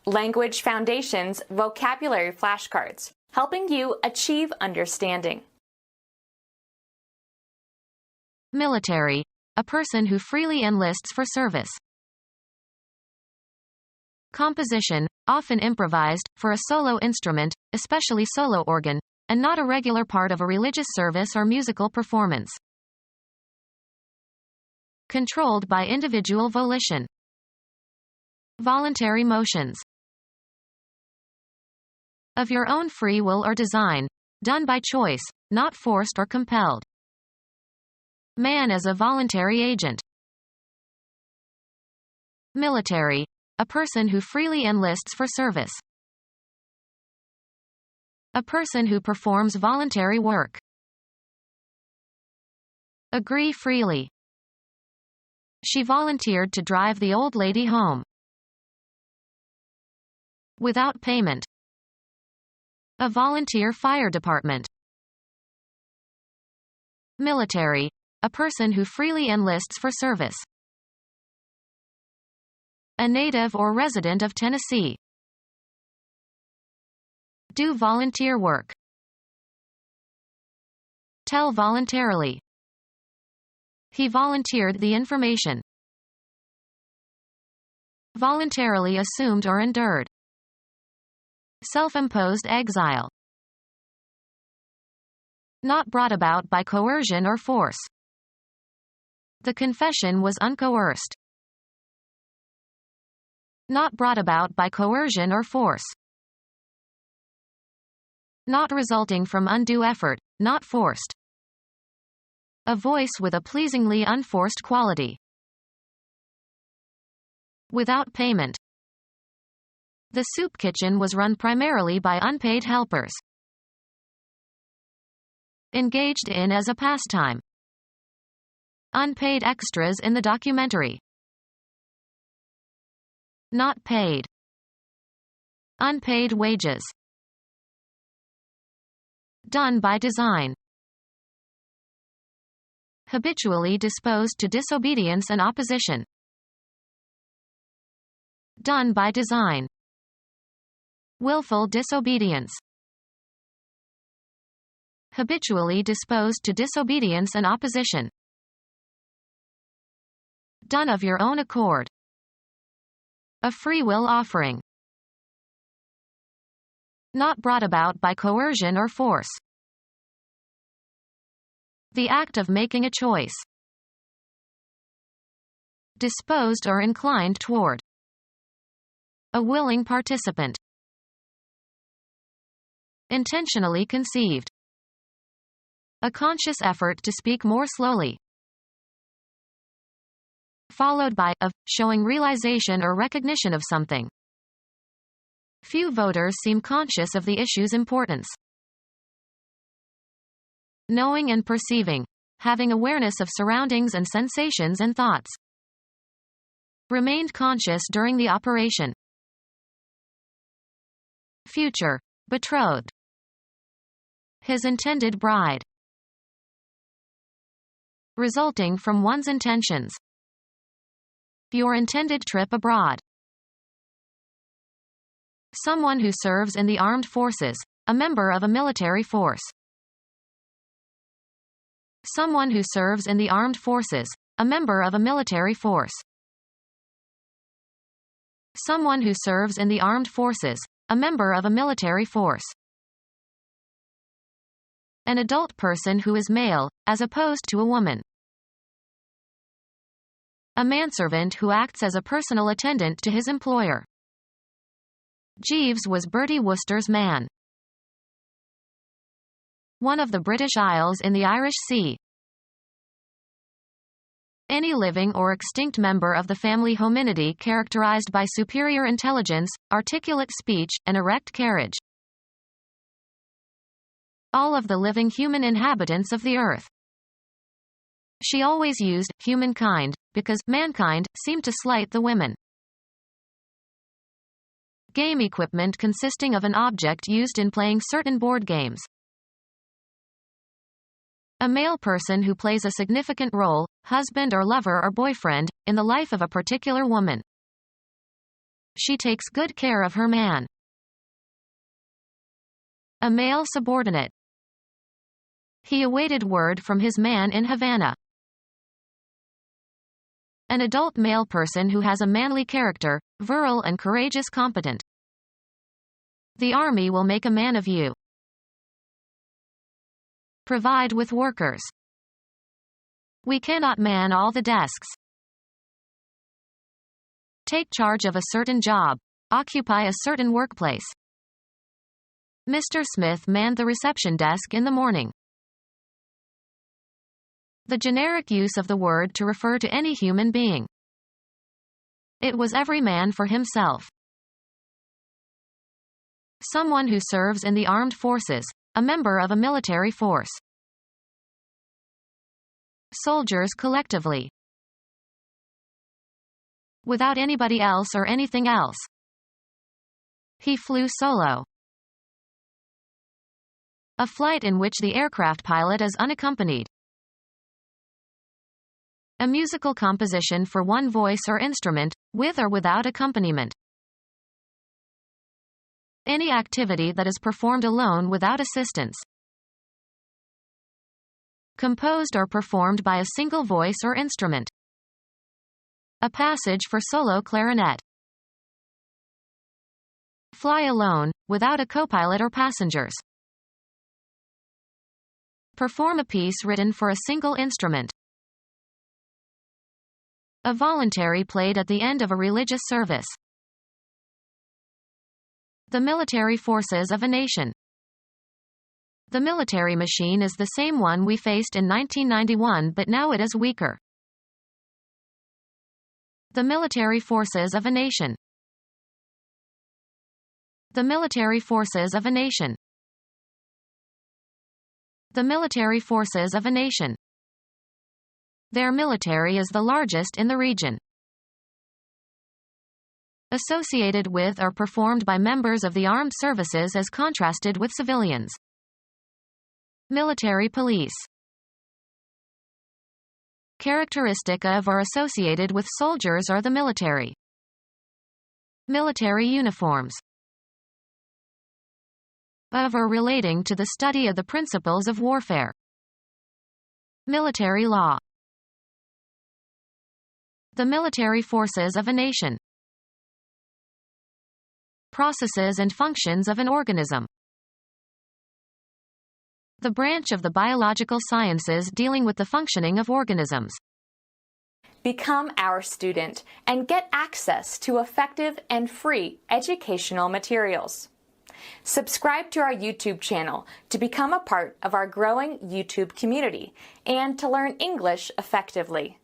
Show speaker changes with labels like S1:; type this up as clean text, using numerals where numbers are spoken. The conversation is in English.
S1: Language Foundations Vocabulary Flashcards, helping you achieve understanding.
S2: Military, a person who freely enlists for service. Composition, often improvised, for a solo instrument, especially solo organ, and not a regular part of a religious service or musical performance. Controlled by individual volition. Voluntary motions. Of your own free will or design, done by choice, not forced or compelled. Man as a voluntary agent. Military, a person who freely enlists for service. A person who performs voluntary work. Agree freely. She volunteered to drive the old lady home. Without payment. A volunteer fire department. Military, a person who freely enlists for service. A native or resident of Tennessee. Do volunteer work. Tell voluntarily. He volunteered the information. Voluntarily assumed or endured. Self-imposed exile. Not brought about by coercion or force. The confession was uncoerced. Not brought about by coercion or force. Not resulting from undue effort, not forced. A voice with a pleasingly unforced quality. Without payment. The soup kitchen was run primarily by unpaid helpers. Engaged in as a pastime. Unpaid extras in the documentary. Not paid. Unpaid wages. Done by design. Habitually disposed to disobedience and opposition. Done by design. Willful disobedience. Habitually disposed to disobedience and opposition. Done of your own accord. A free will offering. Not brought about by coercion or force. The act of making a choice. Disposed or inclined toward. A willing participant. Intentionally conceived. A conscious effort to speak more slowly. Followed by, of, showing realization or recognition of something. Few voters seem conscious of the issue's importance. Knowing and perceiving. Having awareness of surroundings and sensations and thoughts. Remained conscious during the operation. Future. Betrothed. His intended bride. Resulting from one's intentions. Your intended trip abroad. Someone who serves in the armed forces, a member of a military force. Someone who serves in the armed forces, a member of a military force. Someone who serves in the armed forces, a member of a military force. An adult person who is male, as opposed to a woman. A manservant who acts as a personal attendant to his employer. Jeeves was Bertie Wooster's man. One of the British Isles in the Irish Sea. Any living or extinct member of the family Hominidae characterized by superior intelligence, articulate speech, and erect carriage. All of the living human inhabitants of the earth. She always used humankind, because mankind seemed to slight the women. Game equipment consisting of an object used in playing certain board games. A male person who plays a significant role, husband or lover or boyfriend, in the life of a particular woman. She takes good care of her man. A male subordinate. He awaited word from his man in Havana. An adult male person who has a manly character, virile and courageous, competent. The army will make a man of you. Provide with workers. We cannot man all the desks. Take charge of a certain job. Occupy a certain workplace. Mr. Smith manned the reception desk in the morning. The generic use of the word to refer to any human being. It was every man for himself. Someone who serves in the armed forces, a member of a military force. Soldiers collectively. Without anybody else or anything else. He flew solo. A flight in which the aircraft pilot is unaccompanied. A musical composition for one voice or instrument, with or without accompaniment. Any activity that is performed alone without assistance. Composed or performed by a single voice or instrument. A passage for solo clarinet. Fly alone, without a co-pilot or passengers. Perform a piece written for a single instrument. A voluntary played at the end of a religious service. The military forces of a nation. The military machine is the same one we faced in 1991, but now it is weaker. The military forces of a nation. The military forces of a nation. The military forces of a nation. Their military is the largest in the region. Associated with or performed by members of the armed services as contrasted with civilians. Military police. Characteristic of or associated with soldiers or the military. Military uniforms. Of or relating to the study of the principles of warfare. Military law. The military forces of a nation. Processes and functions of an organism. The branch of the biological sciences dealing with the functioning of organisms.
S1: Become our student and get access to effective and free educational materials. Subscribe to our YouTube channel to become a part of our growing YouTube community and to learn English effectively.